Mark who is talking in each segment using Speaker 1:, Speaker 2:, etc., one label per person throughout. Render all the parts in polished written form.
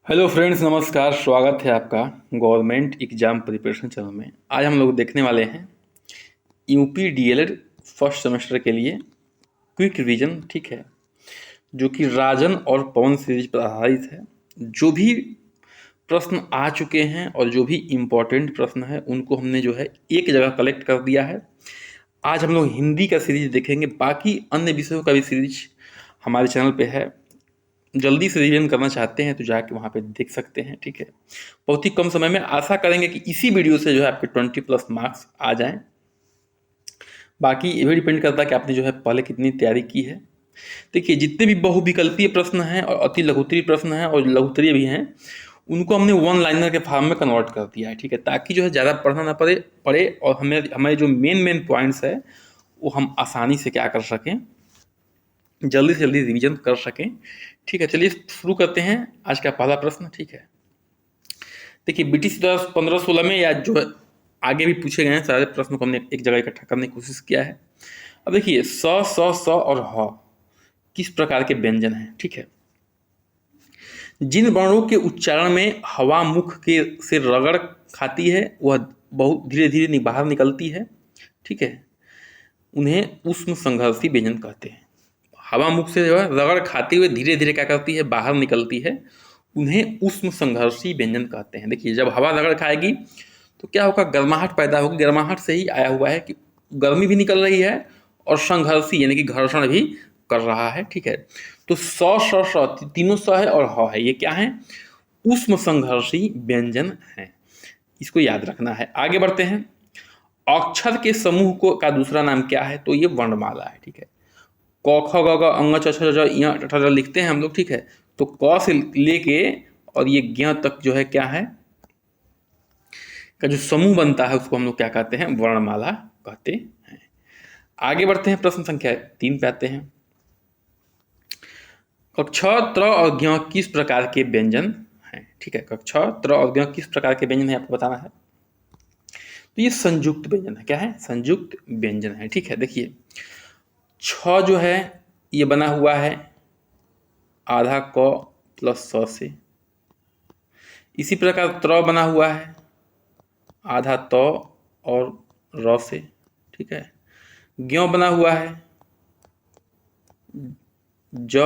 Speaker 1: Hello friends, नमस्कार। स्वागत है आपका गवर्नमेंट एग्जाम प्रिपरेशन चैनल में। आज हम लोग देखने वाले हैं यूपी डीएलएड फर्स्ट सेमेस्टर के लिए क्विक रिवीजन, ठीक है, जो कि राजन और पवन सीरीज पर आधारित है। जो भी प्रश्न आ चुके हैं और जो भी इम्पोर्टेंट प्रश्न है उनको हमने जो है एक जगह कलेक्ट कर दिया है। आज हम लोग हिंदी का सीरीज देखेंगे, बाकी अन्य विषयों का भी सीरीज हमारे चैनल पे है। जल्दी से रिवीजन करना चाहते हैं तो जाके वहाँ पे देख सकते हैं, ठीक है। बहुत ही कम समय में आशा करेंगे कि इसी वीडियो से जो है आपके 20+ मार्क्स आ जाएं। बाकी ये भी डिपेंड करता है कि आपने जो है पहले कितनी तैयारी की है। देखिए, जितने भी बहुविकल्पीय प्रश्न हैं और अति लघुत्तरीय प्रश्न हैं और लघुत्तरीय भी हैं, उनको हमने वन लाइनर के फॉर्म में कन्वर्ट कर दिया है, ठीक है, ताकि जो है ज़्यादा पढ़ना ना पड़े और हमें जो मेन पॉइंट्स है वो हम आसानी से क्या कर सकें, जल्दी से जल्दी रिवीजन कर सकें, ठीक है। चलिए शुरू करते हैं आज का पहला प्रश्न, ठीक है। देखिए, ब्रिटिश द्वारा 1516 में या जो आगे भी पूछे गए हैं सारे प्रश्नों को हमने एक जगह इकट्ठा करने की कोशिश किया है। अब देखिए, स और ह किस प्रकार के व्यंजन हैं, ठीक है। जिन वर्णों के उच्चारण में हवा मुख के से रगड़ खाती है वह बहुत धीरे धीरे बाहर निकलती है, ठीक है, उन्हें उष्म संघर्षी व्यंजन कहते हैं। हवा मुख से जो है रगड़ खाते हुए धीरे धीरे क्या करती है, बाहर निकलती है, उन्हें उष्म संघर्षी व्यंजन कहते हैं। देखिए, जब हवा रगड़ खाएगी तो क्या होगा, गर्माहट पैदा होगी। गर्माहट से ही आया हुआ है कि गर्मी भी निकल रही है और संघर्षी यानी कि घर्षण भी कर रहा है, ठीक है। तो तीनों स है और ह है, ये क्या है, उष्म संघर्षी व्यंजन है। इसको याद रखना है। आगे बढ़ते हैं। अक्षर के समूह को का दूसरा नाम क्या है, तो ये वर्णमाला है, ठीक है। क ख ग घ अ च छ ज ञ ठ ढ लिखते हैं हम लोग, ठीक है। तो क से लेके और ये ज्ञ तक जो है क्या है, का जो समूह बनता है उसको हम लोग क्या कहते हैं, वर्णमाला कहते हैं। आगे बढ़ते हैं, प्रश्न संख्या 3 पे आते हैं। कक्ष त्र और ज्ञ किस प्रकार के व्यंजन हैं, ठीक है। कक्ष त्र और ज्ञ किस प्रकार के व्यंजन है आपको बताना है। तो ये संयुक्त व्यंजन है। क्या है, संयुक्त व्यंजन है, ठीक है। देखिए, छ जो है ये बना हुआ है आधा क प्लस स से। इसी प्रकार त्र बना हुआ है आधा त और र से, ठीक है। ज्ञ बना हुआ है ज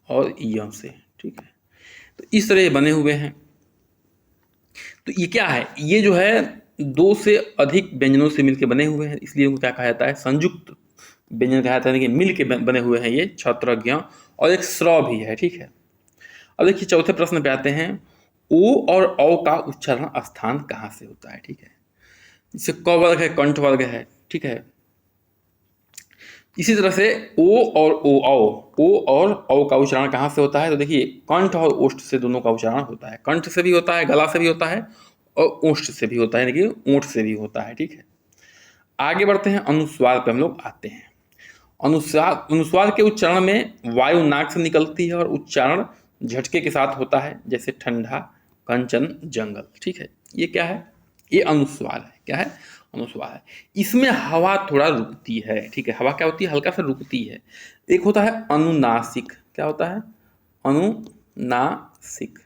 Speaker 1: और य से, ठीक है। तो इस तरह ये बने हुए हैं। तो ये क्या है, ये जो है दो से अधिक व्यंजनों से मिलकर बने हुए हैं, इसलिए उनको क्या कहा जाता है, संयुक्त व्यंजन कहा जाता है कि मिल के बने हुए हैं ये छत्र ज्ञ और एक स्र भी है, ठीक है। अब देखिए, चौथे प्रश्न पे आते हैं। ओ और औ का उच्चारण स्थान कहाँ से होता है, ठीक है। जैसे क वर्ग है, कंठ वर्ग है, ठीक है। इसी तरह से ओ और औ का उच्चारण कहाँ से होता है, तो देखिए, कंठ और ओष्ठ से दोनों का उच्चारण होता है। कंठ से भी होता है, गला से भी होता है और ओष्ठ से भी होता है, यानी कि ओंठ से भी होता है, ठीक है। आगे बढ़ते हैं, अनुस्वार पे हम लोग आते हैं। अनुस्वार के उच्चारण में वायु नाक से निकलती है और उच्चारण झटके के साथ होता है, जैसे ठंडा, कंचन, जंगल, ठीक है। ये क्या है, ये अनुस्वार है। क्या है, अनुस्वार है। इसमें हवा थोड़ा रुकती है, ठीक है। हवा क्या होती है, हल्का सा रुकती है। एक होता है अनुनासिक। क्या होता है, अनुनासिक,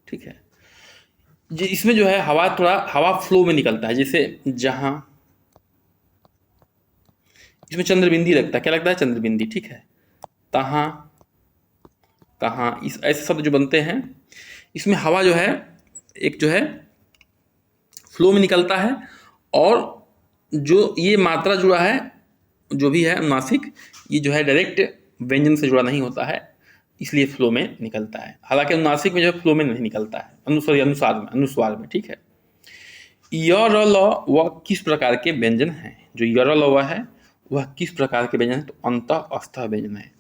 Speaker 1: ठीक है। इसमें जो है हवा थोड़ा हवा फ्लो में निकलता है, जैसे जहां इसमें चंद्रबिंदी लगता है। क्या लगता है, चंद्रबिंदी, ठीक है। तहाँ, कहाँ, इस ऐसे शब्द जो बनते हैं, इसमें हवा जो है एक जो है फ्लो में निकलता है और जो ये मात्रा जुड़ा है, जो भी है अनुनासिक, ये जो है डायरेक्ट व्यंजन से जुड़ा नहीं होता है, इसलिए फ्लो में निकलता है। हालांकि अनुनासिक में जो है फ्लो में नहीं निकलता है, अनुस्वार में, ठीक है। य र ल वह किस प्रकार के व्यंजन हैं, जो य र ल वह है वह किस प्रकार के व्यंजन है, तो अंतःस्थ व्यंजन है।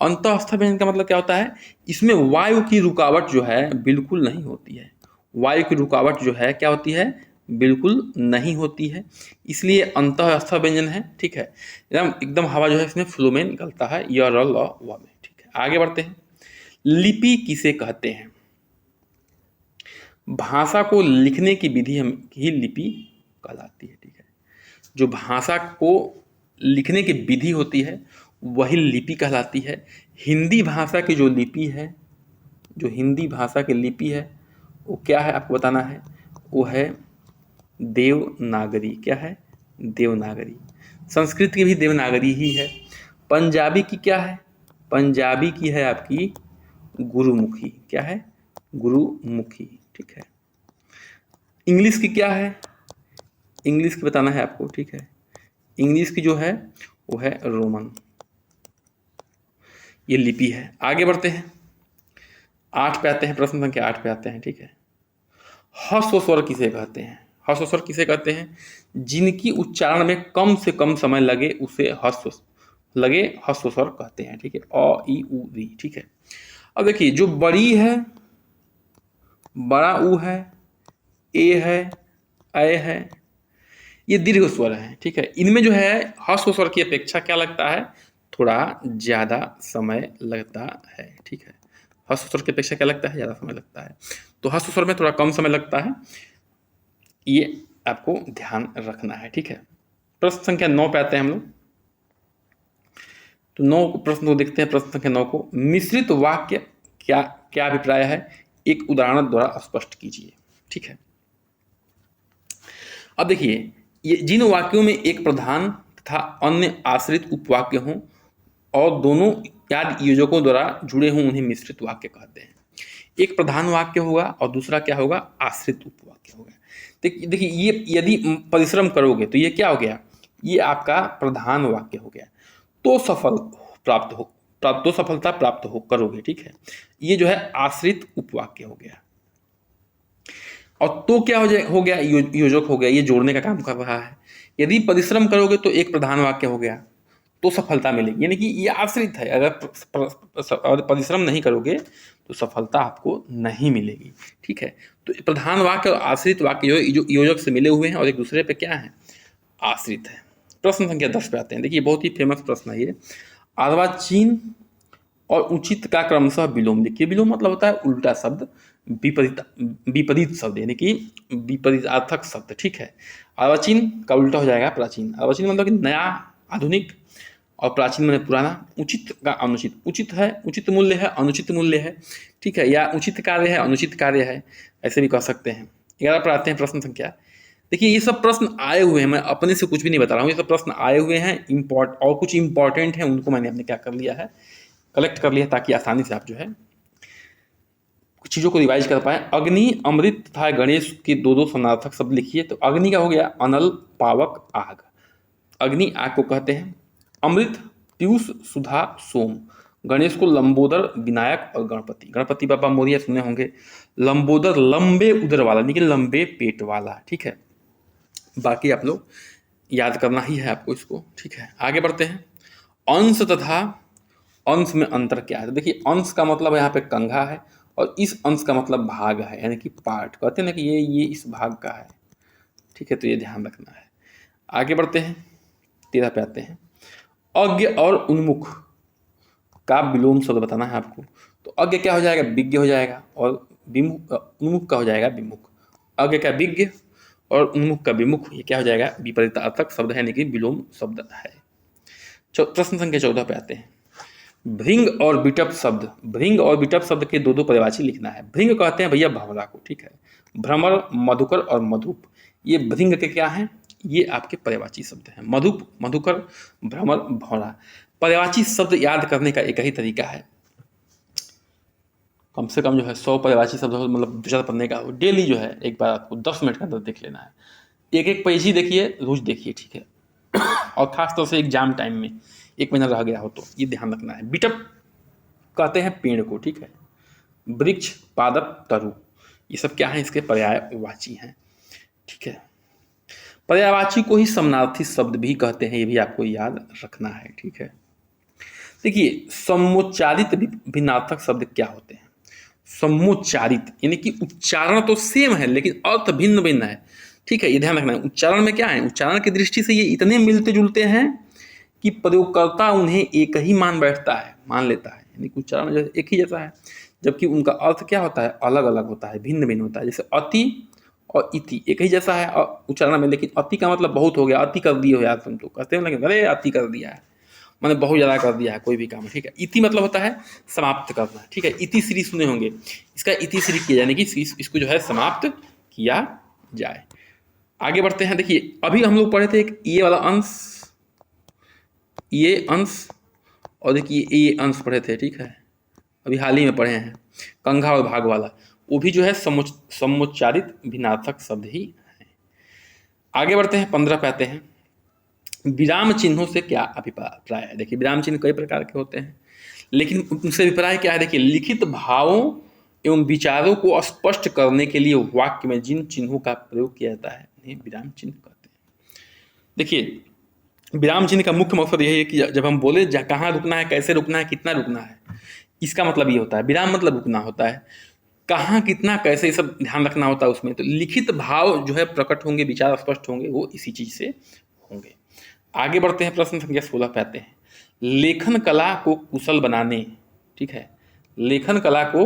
Speaker 1: अंतःस्थ व्यंजन का मतलब क्या होता है, इसमें वायु की रुकावट जो है बिल्कुल नहीं होती है। वायु की रुकावट जो है क्या होती है, बिल्कुल नहीं होती है, इसलिए अंतःस्थ व्यंजन है, ठीक है। एकदम एकदम हवा जो है इसमें फ्लो में निकलता है, य र ल व में, ठीक है। आगे बढ़ते हैं। लिपि किसे कहते हैं, भाषा को लिखने की विधि हम ही लिपि कहलाती है, ठीक है। जो भाषा को लिखने की विधि होती है वही लिपि कहलाती है। हिंदी भाषा की जो लिपि है, जो हिंदी भाषा की लिपि है वो क्या है आपको बताना है, वो है देवनागरी। क्या है? देवनागरी। संस्कृत की भी देवनागरी ही है। पंजाबी की क्या है? पंजाबी की है आपकी गुरुमुखी। क्या है? गुरुमुखी। ठीक है। इंग्लिश की क्या है? इंग्लिश की बताना है आपको। ठीक है। इंग्लिश की जो है वो है रोमन। ये लिपि है। आगे बढ़ते हैं, 8 पे आते हैं, प्रश्न संख्या 8 पे आते हैं। ठीक है। ह्रस्व स्वर किसे कहते हैं? ह्रस्व स्वर किसे कहते हैं? जिनकी उच्चारण में कम से कम समय लगे उसे ह्रस्व स्वर कहते हैं। ठीक है। अ ई उ री। ठीक है। अब देखिए, जो बड़ी है, बड़ा ऊ है, ए है, ऐ है, ये दीर्घ स्वर है। ठीक है। इनमें जो है ह्रस्व स्वर की अपेक्षा क्या लगता है, थोड़ा ज्यादा समय लगता है। ठीक है। ह्रस्व स्वर की अपेक्षा क्या लगता है, ज्यादा समय लगता है। तो ह्रस्व स्वर में थोड़ा कम समय लगता है, ये आपको ध्यान रखना है। ठीक है। प्रश्न संख्या 9 पे आते हैं हम लोग। तो 9 प्रश्न को देखते हैं। प्रश्न संख्या 9 को, मिश्रित वाक्य क्या क्या अभिप्राय है, एक उदाहरण द्वारा स्पष्ट कीजिए। ठीक है। अब देखिए, ये जिन वाक्यों में एक प्रधान तथा अन्य आश्रित उपवाक्य हों और दोनों याद योजकों द्वारा जुड़े हों, उन्हें मिश्रित वाक्य कहते हैं। एक प्रधान वाक्य होगा और दूसरा क्या होगा, आश्रित उपवाक्य होगा। देखिए, ये यदि परिश्रम करोगे तो ये क्या हो गया, ये आपका प्रधान वाक्य हो गया। तो सफलता प्राप्त हो करोगे। ठीक है। ये जो है आश्रित उपवाक्य हो गया। और तो क्या हो गया, योजक हो गया, ये जोड़ने का काम कर रहा है। यदि परिश्रम करोगे तो एक प्रधान वाक्य हो गया, तो सफलता मिलेगी। यानी कि ये आश्रित है। अगर परिश्रम नहीं करोगे तो सफलता आपको नहीं मिलेगी। ठीक है। तो प्रधान वाक्य और आश्रित वाक्य जो योजक से मिले हुए हैं और एक दूसरे पे क्या है, आश्रित है। प्रश्न संख्या 10 पे आते हैं। देखिए, बहुत ही फेमस प्रश्न है ये। अर्वाचीन और उचित का क्रमशः विलोम। देखिए, विलोम मतलब होता है उल्टा शब्द, विपरीत शब्द, यानी कि विपरीतार्थक शब्द। ठीक है। अर्वाचीन का उल्टा हो जाएगा प्राचीन। अर्वाचीन मतलब कि नया, आधुनिक, और प्राचीन मैंने पुराना। उचित का अनुचित। उचित है, उचित मूल्य है, अनुचित मूल्य है। ठीक है। या उचित कार्य है, अनुचित कार्य है, ऐसे भी कह सकते हैं। 11 पर आते हैं, प्रश्न संख्या। देखिए, ये सब प्रश्न आए हुए हैं, मैं अपने से कुछ भी नहीं बता रहा हूँ, ये सब प्रश्न आए हुए हैं। और कुछ इंपॉर्टेंट है, उनको मैंने अपने क्या कर लिया है, कलेक्ट कर लिया, ताकि आसानी से आप जो है चीज़ों को रिवाइज कर पाए। अग्नि, अमृत तथा गणेश के दो दो समानार्थक शब्द लिखिए। तो अग्नि का हो गया अनल, पावक, आग। अग्नि आग को कहते हैं। अमृत पीयूष, सुधा, सोम। गणेश को लंबोदर, विनायक और गणपति। गणपति बाबा मोरिया सुने होंगे। लंबोदर लंबे उदर वाला, यानी कि लंबे पेट वाला। ठीक है। बाकी आप लोग याद करना ही है आपको इसको। ठीक है। आगे बढ़ते हैं। अंश तथा अंश में अंतर क्या है? तो देखिए, अंश का मतलब यहाँ पे कंघा है और इस अंश का मतलब भाग है, यानी कि पार्ट। कहते हैं ना कि ये इस भाग का है। ठीक है। तो ये ध्यान रखना है। आगे बढ़ते हैं, 13 पे आते हैं। अज्ञ और उन्मुख का विलोम शब्द बताना है आपको। तो अज्ञ क्या हो जाएगा, विज्ञ हो जाएगा, और उन्मुख का हो जाएगा विमुख। अज्ञ का विज्ञ और उन्मुख का विमुख, ये क्या हो जाएगा, विपरीतार्थक शब्द है, यानी कि विलोम शब्द है। प्रश्न संख्या 14 पे आते हैं। भृंग और विटप शब्द। भृंग और विटप शब्द के दो दो पर्यायवाची लिखना है। भृंग कहते हैं भैया भंवरा को। ठीक है। भ्रमर, मधुकर और मधुप, ये भृंग के क्या हैं, ये आपके पर्यायवाची शब्द हैं। मधुप, मधुकर, भ्रमर, भंवरा। पर्यायवाची शब्द याद करने का एक ही तरीका है, कम से कम जो है 100 पर्यायवाची शब्द मतलब विचार पढ़ने का, डेली जो है एक बार आपको 10 मिनट के अंदर देख लेना है। एक एक पेज ही देखिए, रोज देखिए। ठीक है। और खास तौर से एग्जाम टाइम में 1 महीना रह गया हो तो ये ध्यान रखना है। बिटप कहते हैं पेड़ को। ठीक है। वृक्ष, पादप, तरु, ये सब क्या है, इसके पर्यायवाची हैं। ठीक है। पर्यायवाची को ही समानार्थी शब्द भी कहते हैं, ये भी आपको याद रखना है। ठीक है। देखिए, समोच्चारित भिन्नार्थक शब्द क्या होते हैं? समोच्चारित यानी कि उच्चारण तो सेम है लेकिन अर्थ भिन्न भिन्न है। ठीक है। ये ध्यान रखना है। उच्चारण में क्या है, उच्चारण की दृष्टि से ये इतने मिलते जुलते हैं कि प्रयोगकर्ता उन्हें एक ही मान लेता है, यानी कि उच्चारण एक ही जैसा है, जबकि उनका अर्थ क्या होता है, अलग अलग होता है, भिन्न भिन्न होता है। जैसे अति और इति एक ही जैसा है उच्चारण में, लेकिन अति का मतलब बहुत हो गया, अति कर दिए हो यार तुम, तो कहते हैं लेकिन अरे अति कर दिया है, मैंने बहुत ज़्यादा कर दिया है कोई भी काम, ठीक है। इति मतलब होता है समाप्त करना, ठीक है। इति श्री सुने होंगे, इसका इति श्री किया यानी कि इसको जो है समाप्त किया जाए। आगे बढ़ते हैं। देखिए अभी हम लोग पढ़े थे एक ये वाला अंश, ये अंश, और देखिए ये अंश पढ़े थे, ठीक है, अभी हाल ही में पढ़े हैं कंघा और भाग वाला, वो भी जो है समुच्चारित भिन्नार्थक शब्द ही है। आगे बढ़ते हैं 15 पे आते हैं। विराम चिन्हों से क्या अभिप्राय है। देखिए विराम चिन्ह कई प्रकार के होते हैं, लेकिन उनसे अभिप्राय क्या है। देखिए लिखित भावों एवं विचारों को स्पष्ट करने के लिए वाक्य में जिन चिन्हों का प्रयोग किया जाता है उन्हें विराम चिन्ह कहते हैं। देखिए विराम चिन्ह का मुख्य मकसद यही है कि जब हम बोले कहाँ रुकना है, कैसे रुकना है, कितना रुकना है, इसका मतलब ये होता है। विराम मतलब रुकना होता है, कहाँ कितना कैसे, ये सब ध्यान रखना होता है उसमें। तो लिखित भाव जो है प्रकट होंगे, विचार स्पष्ट होंगे, वो इसी चीज से होंगे। आगे बढ़ते हैं, प्रश्न संख्या 16 पे आते हैं। लेखन कला को कुशल बनाने, ठीक है, लेखन कला को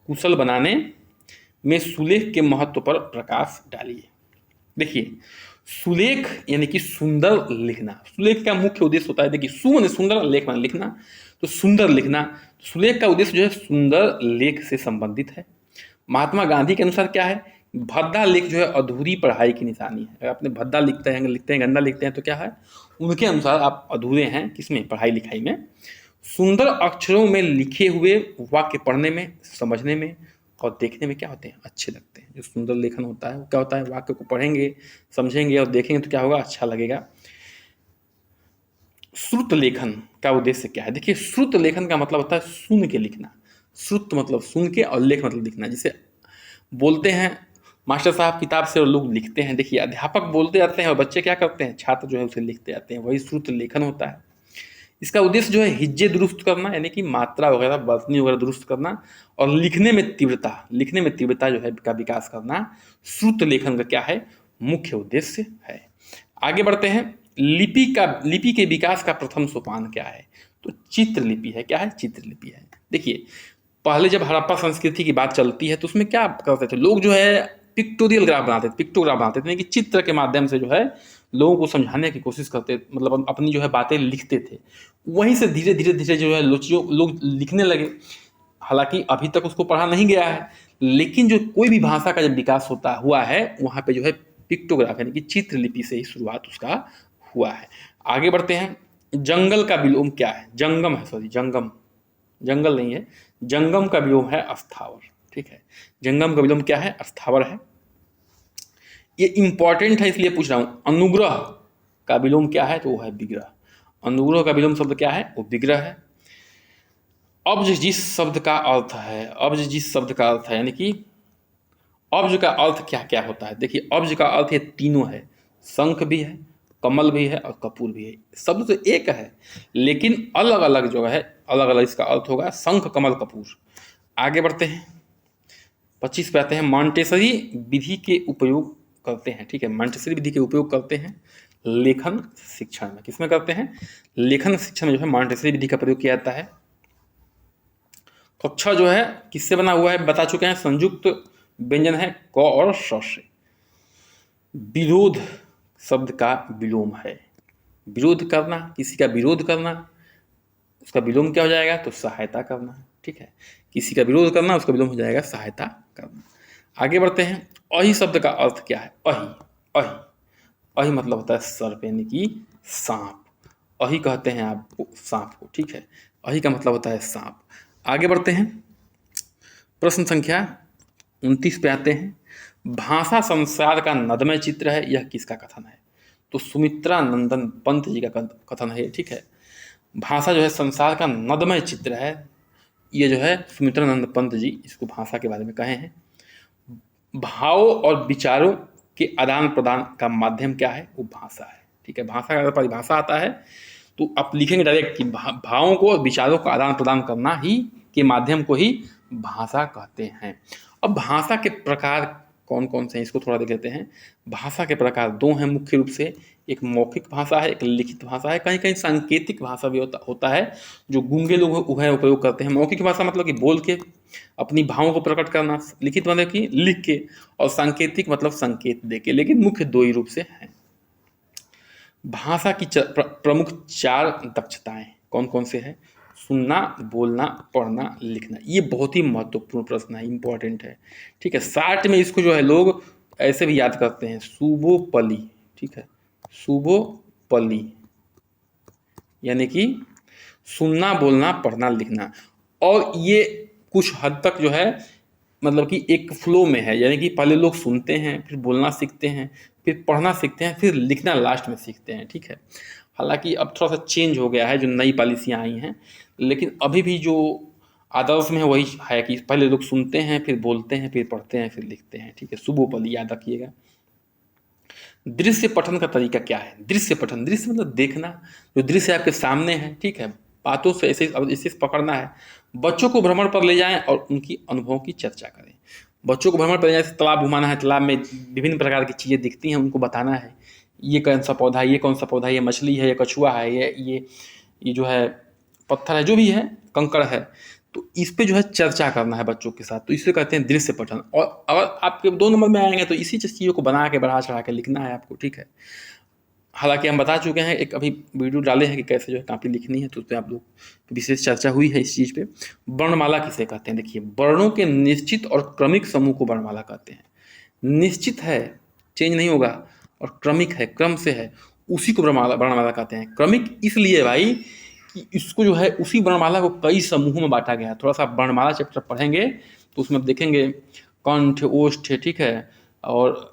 Speaker 1: कुशल बनाने में सुलेख के महत्व पर प्रकाश डालिए। देखिए सुलेख यानी कि सुंदर लिखना, सुलेख का मुख्य उद्देश्य होता है। देखिए सु माने सुंदर, लेख माने लिखना, तो सुंदर लिखना, सुलेख का उद्देश्य जो है सुंदर लेख से संबंधित है। महात्मा गांधी के अनुसार क्या है, भद्दा लेख जो है अधूरी पढ़ाई की निशानी है। अगर आपने भद्दा लिखते हैं गंदा लिखते हैं तो क्या है, उनके अनुसार आप अधूरे हैं किसमें, पढ़ाई लिखाई में। सुंदर अक्षरों में लिखे हुए वाक्य पढ़ने में, समझने में और देखने में क्या होते हैं, अच्छे लगते हैं। जो सुंदर लेखन होता है वो क्या होता है, वाक्य को पढ़ेंगे, समझेंगे और देखेंगे तो क्या होगा, अच्छा लगेगा। श्रुत लेखन का उद्देश्य क्या है। देखिए श्रुत लेखन का मतलब होता है सुन के लिखना। श्रुत मतलब सुन के और लेख मतलब लिखना। जिसे बोलते हैं मास्टर साहब किताब से और लोग लिखते हैं। देखिए अध्यापक बोलते जाते हैं और बच्चे क्या करते हैं, छात्र जो है उसे लिखते जाते हैं, वही श्रुत लेखन होता है। इसका उद्देश्य जो है हिज्जे दुरुस्त करना, यानी कि मात्रा वगैरह, वर्तनी वगैरह दुरुस्त करना, और लिखने में तीव्रता जो है का विकास करना श्रुत लेखन का क्या है, मुख्य उद्देश्य है। आगे बढ़ते हैं। लिपि के विकास का प्रथम सोपान क्या है, तो चित्रलिपि है। क्या है, चित्रलिपि है। देखिए पहले जब हड़प्पा संस्कृति की बात चलती है तो उसमें क्या करते थे लोग, जो है पिक्टोग्राफ बनाते थे, यानी कि चित्र के माध्यम से जो है लोगों को समझाने की कोशिश करते, मतलब अपनी जो है बातें लिखते थे। वहीं से धीरे धीरे जो है लोग लिखने लगे। हालांकि अभी तक उसको पढ़ा नहीं गया है, लेकिन जो कोई भी भाषा का जब विकास हुआ है वहाँ पे जो है पिक्टोग्राफ यानी कि चित्रलिपि से ही शुरुआत उसका हुआ है। आगे बढ़ते हैं। जंगल का विलोम क्या है, जंगम है, सॉरी जंगम, जंगल नहीं है, जंगम का विलोम है अस्थावर, ठीक है। जंगम का विलोम क्या है, अस्थावर है। ये इंपॉर्टेंट है इसलिए पूछ रहा हूं। अनुग्रह का विलोम क्या है, तो वो है विग्रह। अनुग्रह का विलोम शब्द क्या है, वो विग्रह है। अब्ज जिस शब्द का अर्थ है, यानी कि अब्ज का अर्थ क्या क्या होता है। देखिए अब्ज का अर्थ ये तीनों है, शंख भी है, कमल भी है और कपूर भी है। शब्द तो एक है लेकिन अलग अलग जो है, अलग अलग इसका अर्थ होगा, शंख कमल कपूर। आगे बढ़ते हैं। 25 पे आते हैं। मॉन्टेसरी विधि के उपयोग करते हैं, ठीक है, मॉन्टेसरी विधि के उपयोग करते हैं लेखन शिक्षण में। किसमें करते हैं, लेखन शिक्षण में जो है मॉन्टेसरी विधि का प्रयोग किया जाता है। कक्षा जो है किससे बना हुआ है, बता चुके हैं, संयुक्त व्यंजन है क और श से। विरोध शब्द का विलोम है, विरोध करना, किसी का विरोध करना, उसका विलोम क्या हो जाएगा, तो सहायता करना, ठीक है। किसी का विरोध करना, उसका विलोम हो जाएगा सहायता करना। आगे बढ़ते हैं। अहि शब्द का अर्थ क्या है, अहि मतलब होता है सर्प, यानी कि सांप। अहि कहते हैं आपको सांप को, ठीक है, अहि का मतलब होता है सांप। आगे बढ़ते हैं। प्रश्न संख्या 29 पे आते हैं। भाषा संसार का नदमय चित्र है, यह किसका कथन है, तो सुमित्रा नंदन पंत जी का कथन है, ठीक है। भाषा जो है संसार का नदमय चित्र है, ये जो है सुमित्रा नंद पंत जी इसको भाषा के बारे में कहे हैं। भाव और विचारों के आदान प्रदान का माध्यम क्या है, वो भाषा है, ठीक है। भाषा का अगर परिभाषा आता है तो आप लिखेंगे डायरेक्ट कि भावों को और विचारों का आदान प्रदान करना ही के माध्यम को ही भाषा कहते हैं। अब भाषा के प्रकार कौन कौन से हैं, इसको थोड़ा देख लेते हैं। भाषा के प्रकार दो हैं मुख्य रूप से, एक मौखिक भाषा है, एक लिखित भाषा है। कहीं कहीं सांकेतिक भाषा भी होता है, जो गूंगे लोग वह उपयोग करते हैं। मौखिक भाषा मतलब कि बोल के अपनी भावों को प्रकट करना, लिखित मतलब कि लिख के, और सांकेतिक मतलब संकेत दे के, लेकिन मुख्य दो ही रूप से हैं। भाषा की प्रमुख 4 दक्षताएं कौन कौन से हैं? सुनना, बोलना, पढ़ना, लिखना। ये बहुत ही महत्वपूर्ण प्रश्न है, इंपॉर्टेंट है, ठीक है। शार्ट में इसको जो है लोग ऐसे भी याद करते हैं, सुबोपली, ठीक है, सुबोपली, यानी कि सुनना, बोलना, पढ़ना, लिखना। और ये कुछ हद तक जो है मतलब कि एक फ्लो में है, यानी कि पहले लोग सुनते हैं, फिर बोलना सीखते हैं, फिर पढ़ना सीखते हैं, फिर लिखना लास्ट में सीखते हैं, ठीक है। हालांकि अब थोड़ा सा चेंज हो गया है, जो नई पॉलिसियाँ आई हैं, लेकिन अभी भी जो आदर्श में है वही है कि पहले लोग सुनते हैं, फिर बोलते हैं, फिर पढ़ते हैं, फिर लिखते हैं, ठीक है। सुबोपली याद रखिएगा। दृश्य पठन का तरीका क्या है? दृश्य पठन, दृश्य मतलब देखना, जो दृश्य आपके सामने है, ठीक है, बातों से ऐसे अब इसे पकड़ना है। बच्चों को भ्रमण पर ले जाएं और उनकी अनुभवों की चर्चा करें। बच्चों को भ्रमण पर ले जाए, तालाब घुमाना है, तालाब में विभिन्न प्रकार की चीज़ें दिखती हैं, उनको बताना है, ये कौन सा पौधा है, ये कौन सा पौधा है, ये मछली है, ये कछुआ है, ये जो है पत्थर है, जो भी है, कंकड़ है, तो इस पे जो है चर्चा करना है बच्चों के साथ, तो इसे कहते हैं दृश्य पठन। और अगर आपके 2 नंबर में आएंगे तो इसी चीज़ों को बना के बढ़ा चढ़ा के लिखना है आपको, ठीक है। हालांकि हम बता चुके हैं, एक अभी वीडियो डाले हैं कि कैसे जो है कॉपी लिखनी है, तो उस पर आप लोग विशेष चर्चा हुई है इस चीज़ पे। वर्णमाला किसे कहते हैं? देखिए, वर्णों के निश्चित और क्रमिक समूह को वर्णमाला कहते हैं। निश्चित है, चेंज नहीं होगा, और क्रमिक है, क्रम से है, उसी को वर्णमाला कहते हैं। क्रमिक इसलिए भाई कि इसको जो है उसी वर्णमाला को कई समूहों में बांटा गया है। थोड़ा सा वर्णमाला चैप्टर पढ़ेंगे तो उसमें देखेंगे कंठ, ओष्ठ, ठीक है, और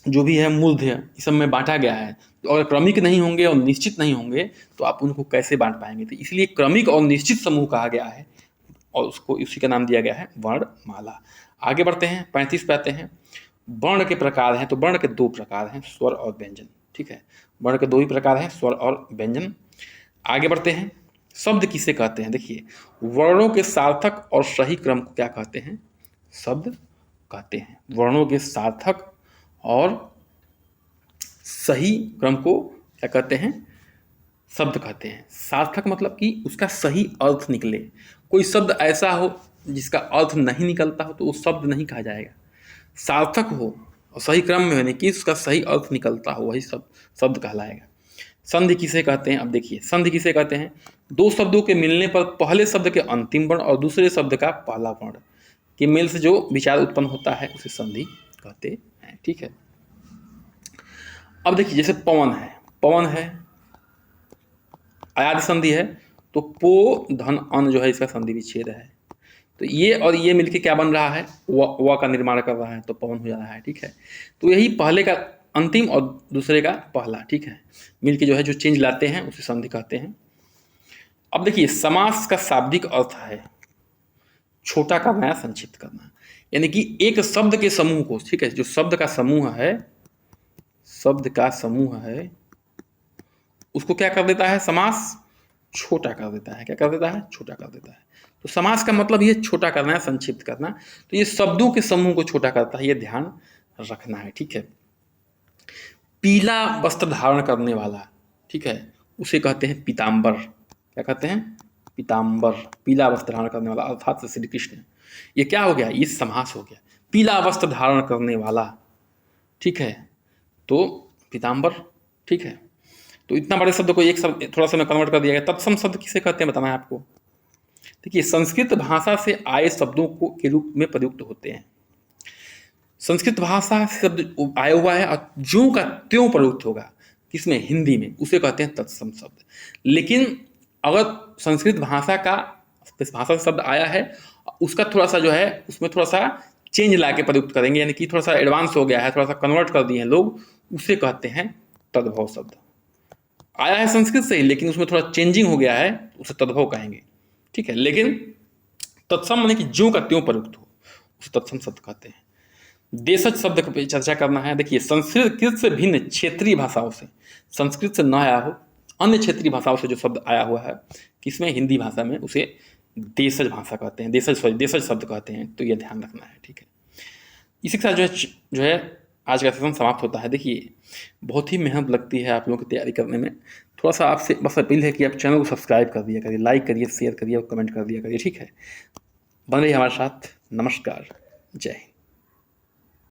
Speaker 1: जो भी है मूर्धन्य, इस सब में बांटा गया है। तो अगर क्रमिक नहीं होंगे और निश्चित नहीं होंगे तो आप उनको कैसे बांट पाएंगे? तो इसलिए क्रमिक और निश्चित समूह कहा गया है और उसको उसी का नाम दिया गया है वर्णमाला। आगे बढ़ते हैं, 35 पे आते हैं। वर्ण के प्रकार हैं, तो वर्ण के 2 प्रकार हैं, स्वर और व्यंजन, ठीक है। वर्ण के 2 ही प्रकार हैं, स्वर और व्यंजन। आगे बढ़ते हैं, शब्द किसे कहते हैं? देखिए, वर्णों के सार्थक और सही क्रम को क्या कहते हैं? शब्द कहते हैं। वर्णों के सार्थक और सही क्रम को क्या कहते हैं? शब्द कहते हैं। सार्थक मतलब कि उसका सही अर्थ निकले। कोई शब्द ऐसा हो जिसका अर्थ नहीं निकलता हो तो वो शब्द नहीं कहा जाएगा। सार्थक हो और सही क्रम में होने की उसका सही अर्थ निकलता हो, वही शब्द कहलाएगा। संधि किसे कहते हैं? अब देखिए, संधि किसे कहते हैं? 2 शब्दों के मिलने पर पहले शब्द के अंतिम वर्ण और दूसरे शब्द का पहला वर्ण के मेल से जो विचार उत्पन्न होता है उसे संधि कहते हैं, ठीक है। अब देखिए, जैसे पवन है, पवन है, अयाद संधि है, तो पो धन अन जो है इसका संधि विच्छेद है, तो ये और ये मिलके क्या बन रहा है? व का निर्माण कर रहा है, तो पवन हो जा रहा है, ठीक है। तो यही पहले का अंतिम और दूसरे का पहला, ठीक है, मिलके जो है जो चेंज लाते हैं उसे संधि कहते हैं। अब देखिए, समास का शाब्दिक अर्थ है छोटा करना या संक्षिप्त करना, यानी कि एक शब्द के समूह को, ठीक है, जो शब्द का समूह है, शब्द का समूह है, उसको क्या कर देता है? समास छोटा कर देता है। क्या कर देता है? छोटा कर देता है। तो समास का मतलब ये छोटा करना है, संक्षिप्त करना। तो ये शब्दों के समूह को छोटा करता है, ये ध्यान रखना है, ठीक है। पीला वस्त्र धारण करने वाला, ठीक है, उसे कहते हैं पीताम्बर। क्या कहते हैं? पीताम्बर, पीला वस्त्र धारण करने वाला, अर्थात श्री कृष्ण। ये क्या हो गया? ये समास हो गया, पीला वस्त्र धारण करने वाला, ठीक है, तो पीताम्बर, ठीक है। तो इतना बड़े शब्द को एक शब्द थोड़ा सा में कन्वर्ट कर दिया गया। तत्सम शब्द किसे कहते हैं बताना है आपको। देखिए, संस्कृत भाषा से आए शब्दों को के रूप में प्रयुक्त होते हैं। संस्कृत भाषा से शब्द आया हुआ है और ज्यों का त्यों प्रयुक्त होगा, किसमें? हिंदी में, उसे कहते हैं तत्सम शब्द। लेकिन अगर संस्कृत भाषा से शब्द आया है, उसका थोड़ा सा जो है उसमें थोड़ा सा चेंज ला के प्रयुक्त करेंगे, यानी कि थोड़ा सा एडवांस हो गया है, थोड़ा सा कन्वर्ट कर दिए हैं लोग, उसे कहते हैं तद्भव शब्द। आया है संस्कृत से ही, लेकिन उसमें थोड़ा चेंजिंग हो गया है, उसे तद्भव कहेंगे, ठीक है। लेकिन तत्सम माने कि ज्यों का त्यों प्रयुक्त हो, उसे तत्सम शब्द कहते हैं। देशज शब्द पर चर्चा करना है। देखिए, संस्कृत से भिन्न क्षेत्रीय भाषाओं से, संस्कृत से न आया हो, अन्य क्षेत्रीय भाषाओं से जो शब्द आया हुआ है, किसमें? हिंदी भाषा में, उसे देशज भाषा कहते हैं, देशज शब्द कहते हैं। तो ये ध्यान रखना है, ठीक है। इसी के साथ जो है आज का सेशन समाप्त होता है। देखिए, बहुत ही मेहनत लगती है आप लोगों की तैयारी करने में। थोड़ा सा आपसे बस अपील है कि आप चैनल को सब्सक्राइब कर दिया करिए, लाइक करिए, शेयर करिए और कमेंट कर दिया करिए, ठीक है। बन रहिए हमारे साथ। नमस्कार, जय हिंद।